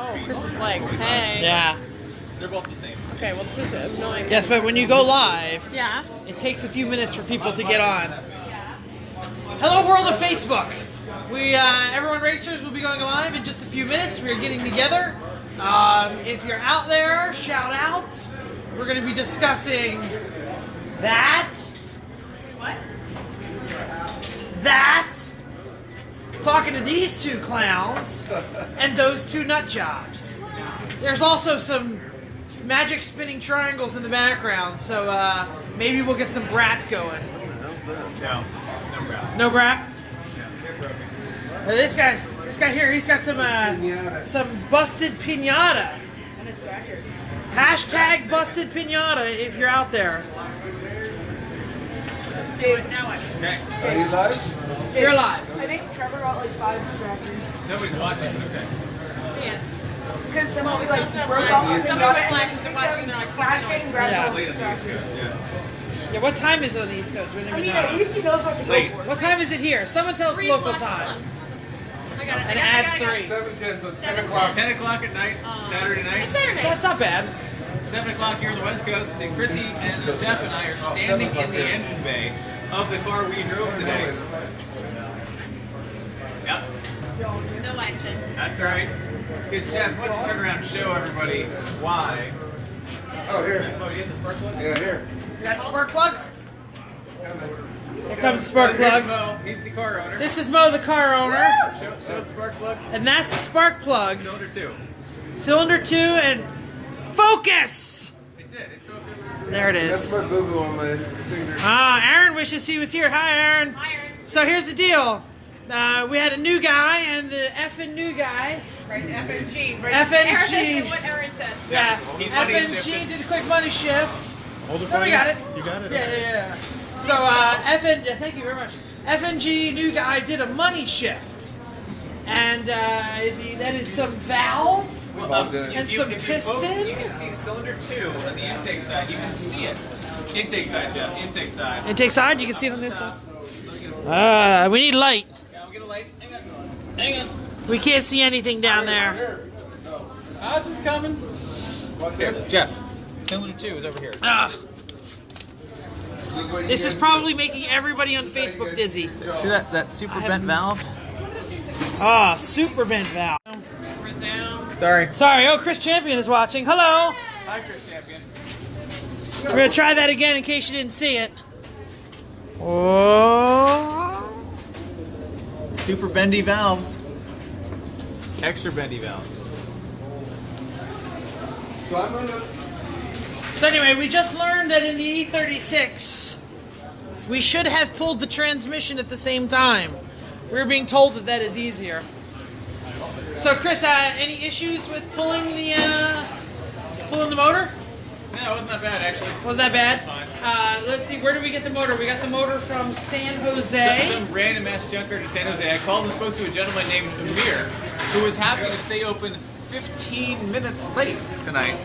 Oh, Chris's legs. Hey. Yeah. They're both the same. Okay, well, this is annoying. Yes, but when you go live, Yeah. it takes a few minutes for people to get on. Hello, world of Facebook. Everyone Racers will be going live in just a few minutes. We are getting together. If you're out there, shout out. We're going to be discussing that. What? That. Talking to these two clowns and those two nut jobs. There's also some magic spinning triangles in the background, so maybe we'll get some brat going. No brat. No brat? This guy here, he's got some busted pinata. And a scratcher. Hashtag busted pinata if you're out there. Dude, now what? Okay. Are you live? You're live. I think Trevor got like 5 scratchers. Nobody's watching. Okay. Yeah. Because Well, somebody we like also have broke live. off his Somebody was nut live and because they're watching and they're like, scratched fucking it and grabbed Yeah. all Late the on the East scratchers. Coast, yeah. Yeah, what time is it on the East Coast? We don't I even mean, know. at least he knows what to go Late. for. What time is it here? Someone tell us 3 local plus time. 1. I got it. And I add got it. 3. 7:10, so it's 10 7:10. o'clock. 10 o'clock at night, Saturday night. It's Saturday. That's not bad. 7 o'clock here on the West Coast, and Chrissy and Jeff and I are standing in the engine bay of the car we drove today. Yep, No action. that's right. Because Jeff, why don't you turn around and show everybody why? Oh, here. Oh, you have the first one? Yeah, here. You got the spark plug? Here comes the spark plug. Mo, he's the car owner. This is Mo, the car owner. Show the spark plug. And that's the spark plug. Cylinder 2. Cylinder 2 and focus! It did. It's focused. There it That's is. my boo-boo on my finger. Aaron wishes he was here. Hi, Aaron. Iron. So here's the deal. We had a new guy, and the effing new guy. Right, FNG. Right. FNG. Aaron, what Aaron said. Yeah, He's money FNG shifted. did a quick money shift. Hold it Oh, for we you. got it. You got it? Yeah. So, thank you very much. FNG new guy did a money shift. And that is some valve. Well, And some piston? You can see cylinder 2 on the intake side. You can see it. Intake side, Jeff. Intake side. Intake side, you can see it on the inside. We need light. Yeah, we'll get a light. Hang on. We can't see anything down there. Oz is coming. Here, Jeff. Cylinder 2 is over here. This is probably making everybody on Facebook dizzy. See that super bent valve? Super bent valve. Resume. Sorry. Chris Champion is watching. Hello. Hi, Chris Champion. We're going to try that again in case you didn't see it. Oh. Super bendy valves. Extra bendy valves. So I'm gonna... So anyway, we just learned that in the E36, we should have pulled the transmission at the same time. We were being told that that is easier. So Chris, any issues with pulling the motor? No, it wasn't that bad, actually. Wasn't that bad? Fine. Let's see, where did we get the motor? We got the motor from San Jose. Some random ass junkyard in San Jose. I called and spoke to a gentleman named Amir, who was happy to stay open 15 minutes late tonight,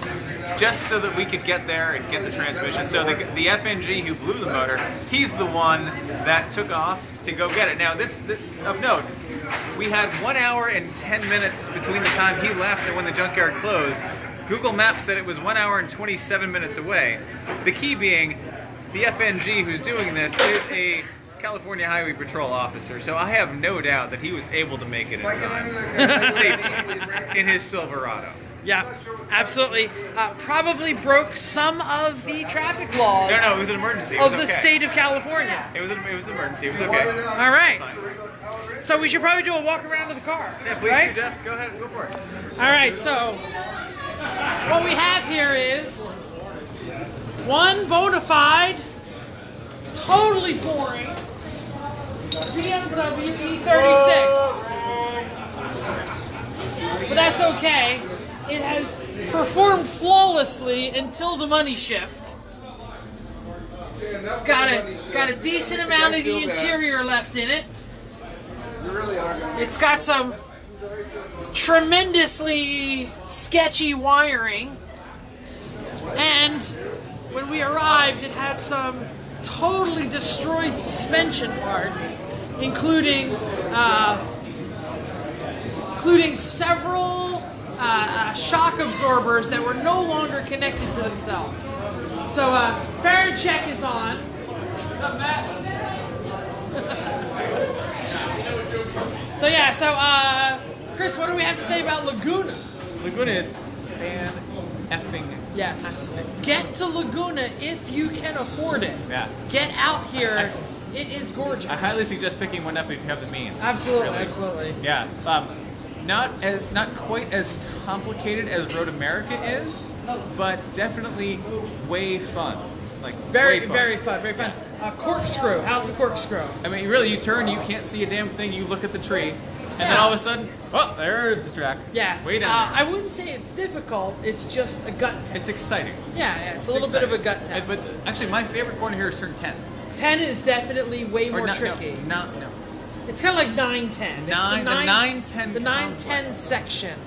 just so that we could get there and get the transmission. So the FNG who blew the motor, he's the one that took off to go get it. Now, of note, we had 1 hour and 10 minutes between the time he left and when the junkyard closed. Google Maps said it was 1 hour and 27 minutes away. The key being, the FNG who's doing this is a California Highway Patrol officer, so I have no doubt that he was able to make it in time, safely, in his Silverado. Yeah, absolutely. Probably broke some of the traffic laws No, it was an emergency. It was of the okay. state of California. It was an emergency. It was okay. All right. It's fine. So we should probably do a walk around to the car. Yeah, please right? do, Jeff. Go ahead, go for it. All right, so what we have here is one bona fide, totally boring BMW E36. But that's okay. It has performed flawlessly until the money shift. It's got a decent amount of the interior left in it. It's got some tremendously sketchy wiring, and when we arrived it had some totally destroyed suspension parts, including several shock absorbers that were no longer connected to themselves. So fare check is on. What's up, Matt? So yeah, so Chris, what do we have to say about Laguna? Laguna is effing. Yes. Get to Laguna if you can afford it. Yeah. Get out here. It is gorgeous. I highly suggest picking one up if you have the means. Absolutely, really. absolutely. Yeah. Not quite as complicated as Road America is, but definitely way fun. Like Very, way fun. very fun, very fun. Corkscrew. How's the corkscrew? I mean, really, you turn, you can't see a damn thing. You look at the tree, and then Yeah. all of a sudden, oh, there's the track. Yeah. Way down there. I wouldn't say it's difficult. It's just a gut test. It's exciting. Yeah, it's a little bit of a gut test. But actually, my favorite corner here is turn 10. 10 is definitely way more no, tricky. No. It's kind of like 9-10. The 9-10 The 9-10 section.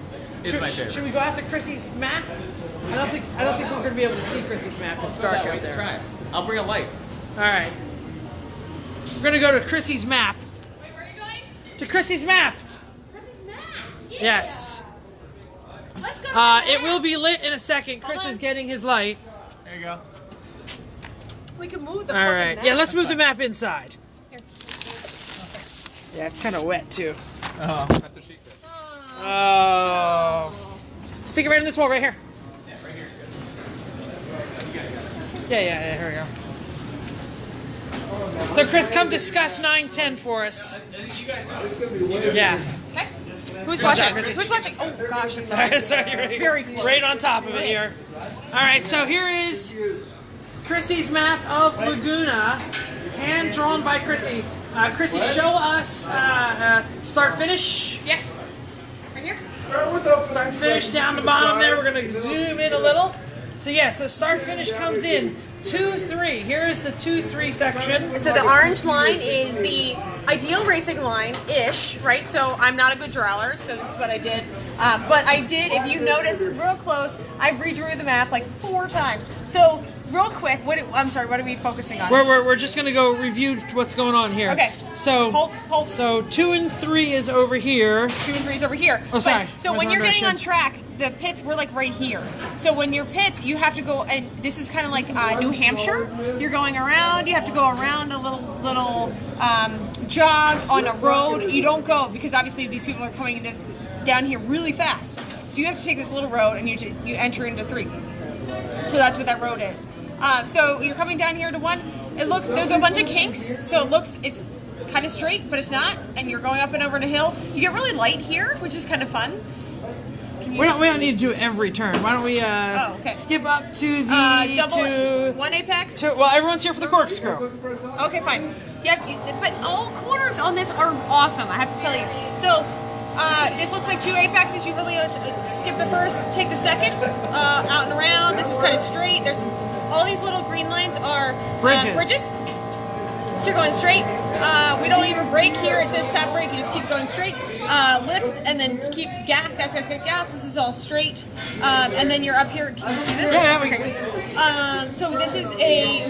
is my favorite. Should we go out to Chrissy's map? I don't think we're going to be able to see Chrissy's map. It's dark We out can there. try it. I'll bring a light. All right. We're going to go to Chrissy's map. Wait, where are you going? To Chrissy's map. Chrissy's map. Yeah. Yes. Let's go. To It will be lit in a second. Chris Hold on. is getting his light. There you go. We can move the All fucking right. map. Yeah, let's move the map inside. Here. Yeah, it's kind of wet too. Oh, that's what she said. Oh. Stick it right in this wall right here. Yeah, right here is good. Yeah, here we go. So Chris, come discuss 9-10 for us. You guys know. Yeah. Okay. Who's Good watching? job, Chrissy. Who's watching? Oh gosh, I'm sorry. Sorry, Very close. right on top of it here. All right, so here is Chrissy's map of Laguna, hand drawn by Chrissy. Chrissy, show us start finish. Yeah. Right here. Start finish down the bottom there. We're gonna zoom in a little. So yeah, so start finish comes in 2-3. Here is the 2-3 section. So the orange line is the ideal racing line-ish, right? So I'm not a good drawer, so this is what I did. But I did, if you notice real close, I redrew the map like 4 times. So real quick, I'm sorry, what are we focusing on? We're just gonna go review what's going on here. Okay. So Hold. So 2 and 3 is over here. 2 and 3 is over here. Oh, sorry. So Where's when my you're getting direction? on track, the pits were like right here. So when your pits, you have to go, and this is kind of like New Hampshire. You're going around. You have to go around a little jog on a road. You don't go because obviously these people are coming this down here really fast. So you have to take this little road and you enter into 3. So that's what that road is. So you're coming down here to 1. There's a bunch of kinks. So it's kind of straight, but it's not. And you're going up and over the hill. You get really light here, which is kind of fun. We don't need to do every turn. Why don't we okay. skip up to the double 1 apex? well, everyone's here for the corkscrew. Okay, fine. Yeah, but all corners on this are awesome, I have to tell you. So this looks like 2 apexes. You really skip the first, take the second, out and around. This is kind of straight. There's all these little green lines are bridges. So you're going straight. We don't even brake here. It says tap brake. You just keep going straight. Lift and then keep gas. This is all straight. And then you're up here. Can you see this? Yeah, we can. So this is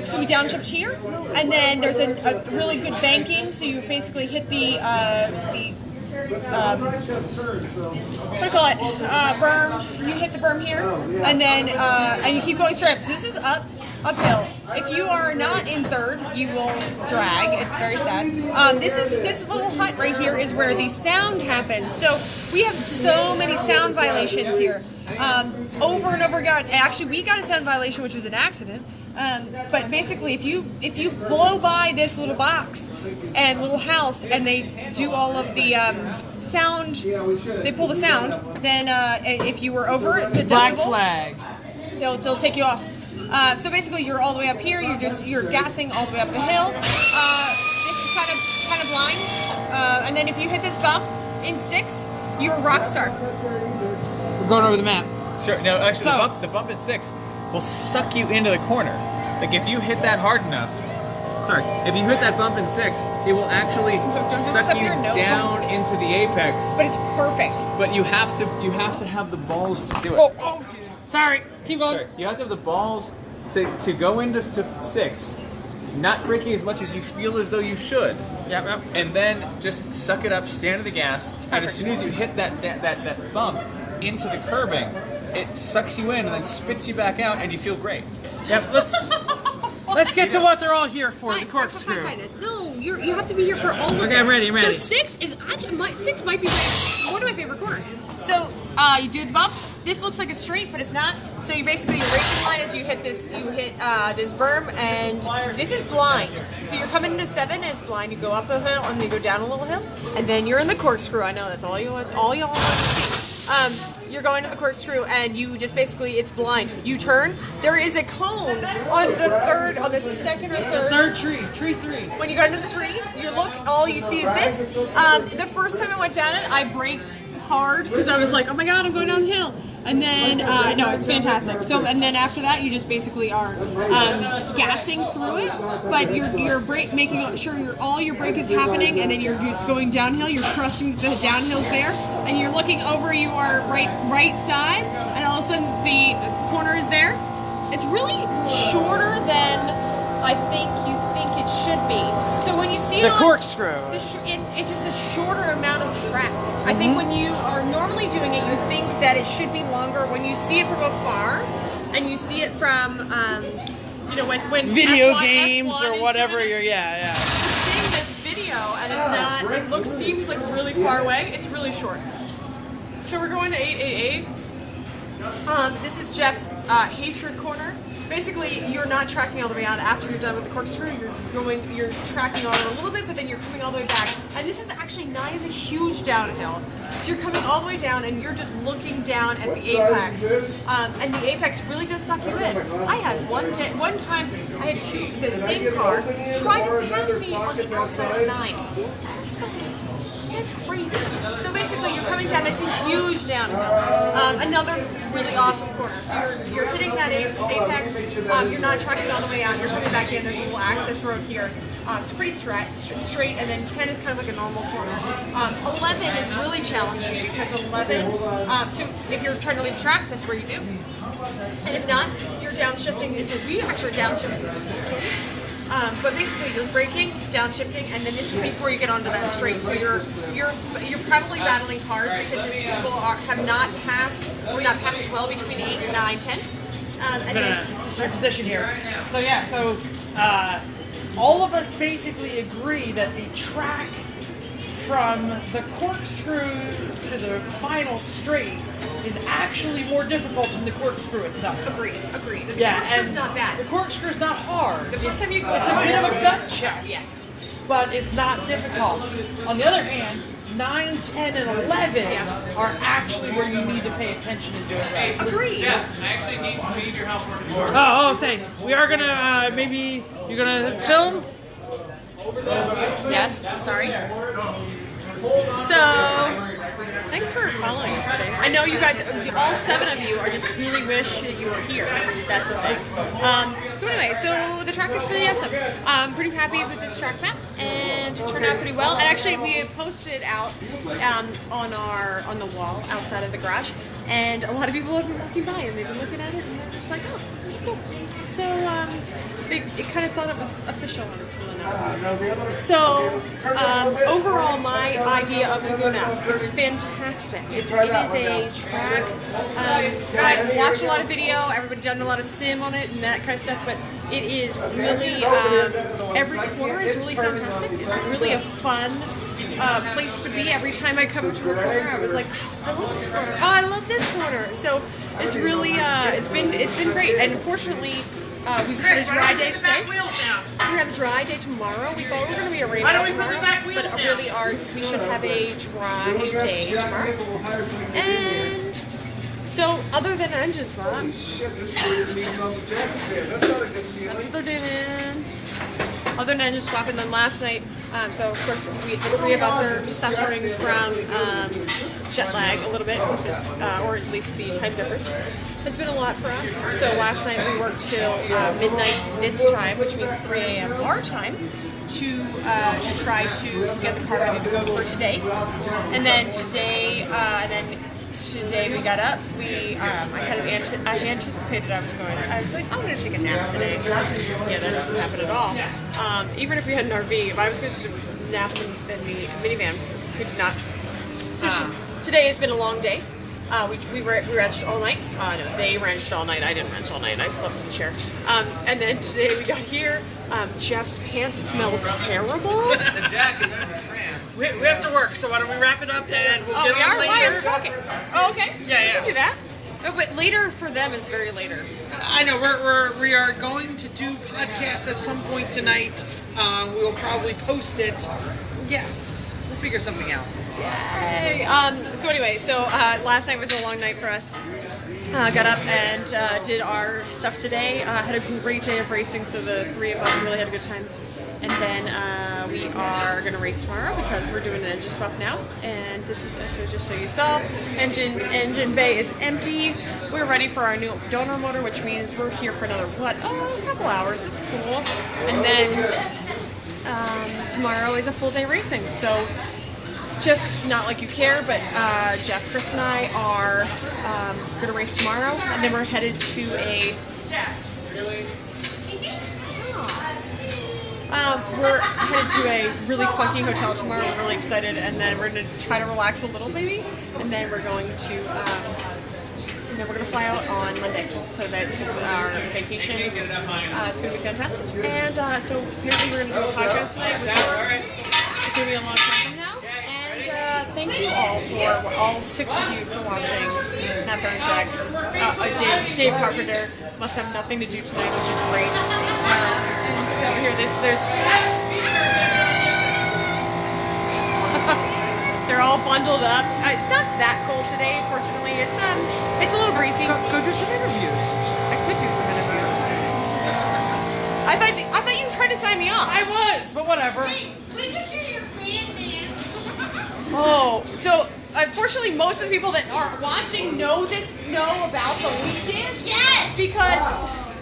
so we downshift here, and then there's a really good banking. So you basically hit the what do you call it? Berm. You hit the berm here, and then and you keep going straight up. So this is uphill. If you are not in 3rd, you will drag. It's very sad. This little hut right here is where the sound happens. So we have so many sound violations here. Over and over again. Actually, we got a sound violation, which was an accident. But basically, if you blow by this little box and little house, and they do all of the sound, they pull the sound. Then if you were over the Black decibels, flag. they'll take you off. So basically, you're all the way up here. You're gassing all the way up the hill. This is kind of blind. And then if you hit this bump in 6, you're a rock star. We're going over the map. Sure. No, actually, So- the bump at 6 will suck you into the corner. Like if you hit that hard enough. Sorry, if you hit that bump in 6, it will actually suck up you your nose. down into the apex. But it's perfect. But you have to have the balls to do it. Oh, sorry. Keep going. Sorry. You have to have the balls to go into 6, not braking as much as you feel as though you should. Yep. And then just suck it up, stand to the gas, and as soon as you hit that bump into the curbing, it sucks you in and then spits you back out, and you feel great. Yep. Let's get to what they're all here for. The corkscrew. No, you have to be here for all of it. Okay, I'm ready. So 6 is actually six might be one of my favorite corners. So you do the bump. This looks like a straight, but it's not. So you basically your racing line is you hit this berm, and this is blind. So you're coming into 7 and it's blind. You go up a hill and you go down a little hill, and then you're in the corkscrew. I know that's all y'all want to see. You're going to the corkscrew, and you just basically it's blind. You turn. There is a cone on the second or third. Third tree, tree 3. When you go into the tree, you look. All you see is this. The first time I went down it, I braked hard because I was like, oh my god, I'm going downhill. And then, no, it's fantastic. So, and then after that, you just basically are gassing through it, but you're making sure all your brake is happening, and then you're just going downhill. You're trusting the downhill's there, and you're looking over. You are right side, and all of a sudden the corner is there. It's really shorter than I think you think it should be. So when you see the corkscrew, it's just a shorter amount of track. I think when you are normally doing it, you think that it should be longer. When you see it from afar, and you see it from, when video F1, games F1 or whatever. You're seeing this video, and it's not. It seems like really far away. It's really short. So we're going to 888. This is Jeff's hatred corner. Basically, you're not tracking all the way out after you're done with the corkscrew. You're tracking on it a little bit, but then you're coming all the way back. And this is actually not as a huge downhill. So you're coming all the way down, and you're just looking down at the apex. And the apex really does suck you in. I had one time, I had the same car try to pass me on the outside of 9. It's crazy. So basically, you're coming down. It's a huge downhill. Another really awesome corner. So you're hitting that apex. You're not tracking all the way out. You're coming back in. There's a little access road here. It's pretty straight, and then 10 is kind of like a normal corner. 11 is really challenging because 11. So if you're trying to leave the track, that's where you do. And if not, you're downshifting into. We actually are downshifting second. But basically, you're braking, downshifting, and then this is before you get onto that straight. So you're probably battling cars because these people have not passed 12 between 8, 9, 10. And then reposition here. So yeah, all of us basically agree that the track from the corkscrew to the final straight is actually more difficult than the corkscrew itself. Agreed. The Yeah, corkscrew's and not bad. the corkscrew's not hard. The first time you go, it's a bit of a gut check. Yeah. But it's not difficult. On the other hand, 9, 10, and 11 are actually where you need to pay attention and do it right. Agreed. Jeff, I actually need your help for more. Say, we are gonna, maybe, you're gonna film? Yes, sorry. So, thanks for following us today. I know you guys, all 7 of you, are just really wish that you were here. That's the thing. So anyway, so the track is really awesome. I'm pretty happy with this track map, and it turned out pretty well. And actually, we posted it out on the wall outside of the garage, and a lot of people have been walking by, and they've been looking at it, and they're just like, oh, this is cool. So, they kind of thought it was official, and it's really not. So, overall, my idea of Laguna is fantastic. It is a track. I've watched a lot of video, everybody done a lot of sim on it and that kind of stuff, but it is really, every corner is really fantastic. It's really a fun place to be. Every time I come to a corner, I was like, oh, I love this corner. Oh, I love this corner. So, it's really, it's been great. And unfortunately, we've had a dry day today. We're gonna have a dry day tomorrow. We thought we were gonna be a rain day tomorrow, but really we should have a dry day tomorrow. And so, other than engine swap, that's what they're doing. Other than engine swap, and then last night, so of course the 3 of us are suffering from jet lag a little bit, or at least the time difference. It's been a lot for us. So last night we worked till midnight this time, which means 3 a.m. our time, to try to get the car ready to go for today. And then today we got up. I anticipated I was like, I'm gonna take a nap today. Yeah, that doesn't happen at all. Even if we had an RV, if I was going to nap in the minivan, we did not. So today has been a long day. We wrenched all night. No, they wrenched all night. I didn't wrench all night. I slept in the chair. And then today we got here. Jeff's pants smell terrible. The jack is under the tram. We have to work, so why don't we wrap it up and we'll get we on are later. live talking. Oh, okay. Yeah. We can do that. No, but later for them is very later. I know we are going to do podcast at some point tonight. We will probably post it. Yes, we'll figure something out. Yay! So last night was a long night for us. Got up and did our stuff today. Had a great day of racing, so the three of us really had a good time. And then we are going to race tomorrow because we're doing an engine swap now. And this is, so just so you saw, engine bay is empty. We're ready for our new donor motor, which means we're here for another, a couple hours. It's cool. And then tomorrow is a full day racing. So just not like you care, but Jeff, Chris, and I are going to race tomorrow. And then we're headed to a... we're headed to a really funky hotel tomorrow. We're really excited, and then we're gonna try to relax a little, maybe, and then we're going to, fly out on Monday. So that's our vacation. It's gonna be fantastic. And so apparently we're gonna do a podcast tonight, which is gonna be a long time from now. And thank you all 6 of you for watching that phone check. Dave Carpenter must have nothing to do tonight, which is great. So here, there's they're all bundled up. It's not that cold today, fortunately. It's a little breezy. Go do some interviews. I could do some interviews. I thought you tried to sign me off. I was, but whatever. We just do your fan dance. Oh, so unfortunately, most of the people that are watching know about the leak dance. Yes! Because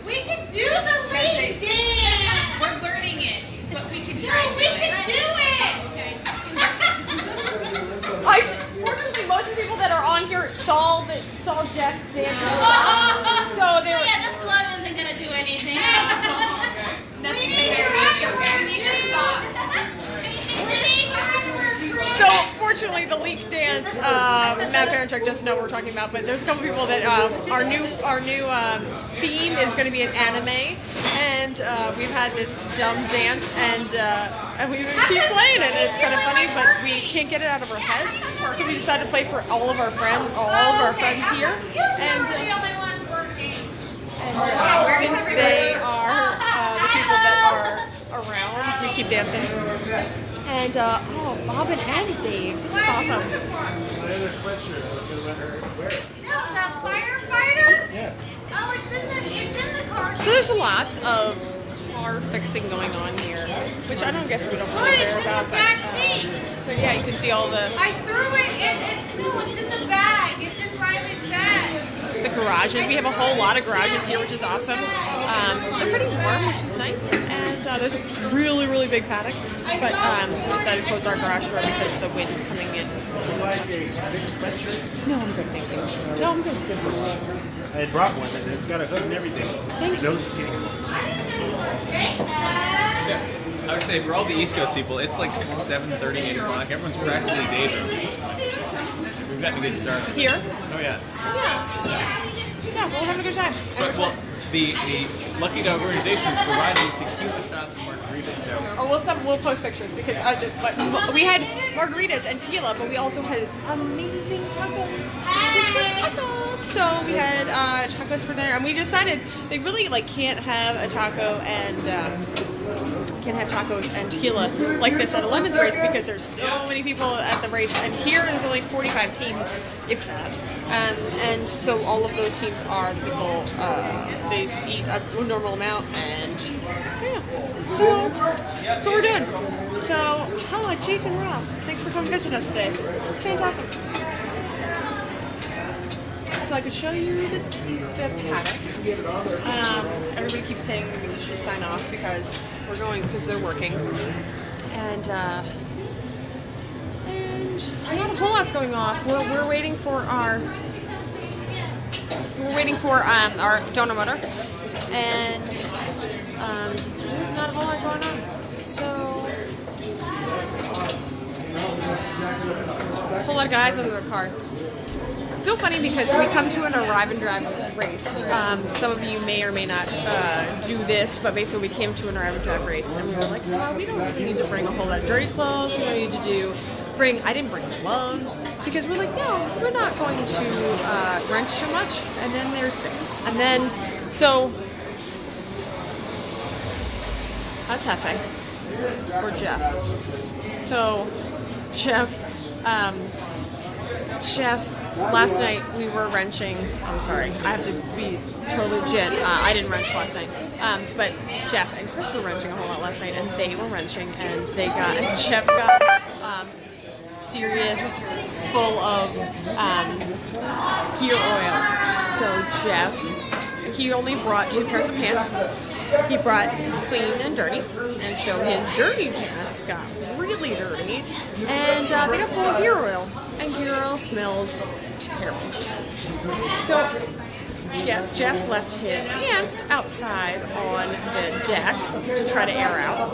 We can do the lead dance. We're learning it, but we can No, we can do it. fortunately, most of the people that are on here saw Jeff's dance. So they were. Yeah, this glove isn't gonna do anything. Nothing We need So fortunately, the leak dance, Matt Parenchuk doesn't know what we're talking about, but there's a couple people that our new theme is going to be an anime, and we've had this dumb dance, and we keep playing it. It's kind of funny, but we can't get it out of our heads, so we decided to play for all of our friends here, and since they are the people that are around, we keep dancing. And, Bob and Dave. This is awesome. The firefighter? Yeah. Oh, it's in the car. So there's a lot of car fixing going on here, which I don't guess we don't really care about. So yeah, you can see all the... I threw it no, it's in the bag. It's in Riley's bag. The garages. We have a whole lot of garages here, which is awesome. They're pretty warm, which is nice. And there's a really, really big paddock. But we decided to close our garage door because the wind's coming in. No, I'm good, thank you. No, I'm good. I brought one and it's got a hood and everything. Thank you. No, just kidding. I would say for all the East Coast people, it's like 7:30, 8 o'clock. Everyone's practically dating. We've gotten a good start. Here? Oh yeah. Yeah, we'll have a good time. But well, the Lucky Dog organization is providing tequila shots and margaritas. So Oh, we'll post pictures because but we had margaritas and tequila, but we also had amazing tacos, which was awesome. So we had tacos for dinner, and we decided they really can't have a taco and can't have tacos and tequila like this at a lemons race because there's so many people at the race, and here there's only 45 teams, if that. And so all of those teams are the people, they eat a normal amount, and so that's what we're doing. So, Jason Ross, thanks for coming to visit us today. Fantastic. So I could show you the paddock. Everybody keeps saying we should sign off because they're working. And not a whole lot's going off. We're waiting for our donor motor, and there's not a whole lot going on. So a whole lot of guys under the car. It's so funny because we come to an arrive and drive race. Some of you may or may not do this, but basically we came to an arrive and drive race, and we were like, well, we don't really need to bring a whole lot of dirty clothes. We don't need to I didn't bring gloves because we're like, no, we're not going to wrench too much. And then there's this, and then so that's Hefe for Jeff. So Jeff, last night we were wrenching. I'm sorry, I have to be totally legit. I didn't wrench last night, but Jeff and Chris were wrenching a whole lot last night, and they were wrenching, and Jeff got serious, full of gear oil. So Jeff, he only brought 2 pairs of pants. He brought clean and dirty, and so his dirty pants got really dirty, and they got full of gear oil, and gear oil smells terrible. So Jeff left his pants outside on the deck to try to air out,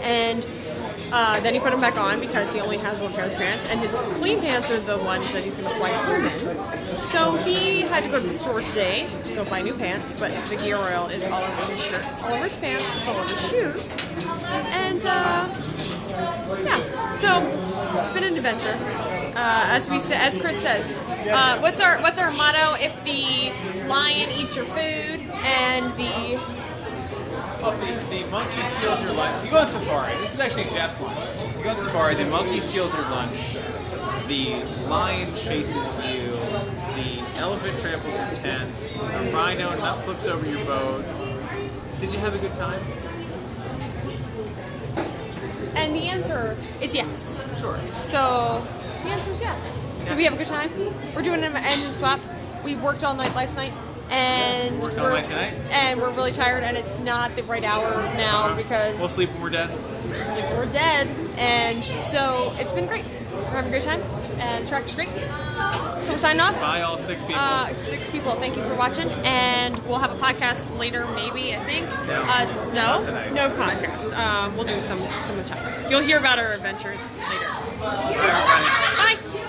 and then he put them back on because he only has 1 pair of pants, and his clean pants are the ones that he's going to fly home in. So he had to go to the store today to go buy new pants, but the gear oil is all over his shirt, all over his pants, it's all over his shoes, and yeah. So it's been an adventure. As Chris says, what's our motto? If the lion eats your food and the monkey steals your lunch. If you go on safari, this is actually Jeff's line. If you go on safari, the monkey steals your lunch, the lion chases you, the elephant tramples your tent, a rhino nut flips over your boat. Did you have a good time? And the answer is yes. Sure. So the answer is yes. Yeah. Did we have a good time? We're doing an engine swap. We worked all night last night. And Worked all night tonight? And we're really tired, and it's not the right hour now because We'll sleep when we're dead. we're dead. And so it's been great. We're having a great time, and the track's great. So we're signing off. Bye, all 6 people. 6 people. Thank you for watching, and we'll have a podcast later, maybe. I think. No. Not tonight. No podcast. We'll do some time. You'll hear about our adventures later. Bye, everybody. Bye.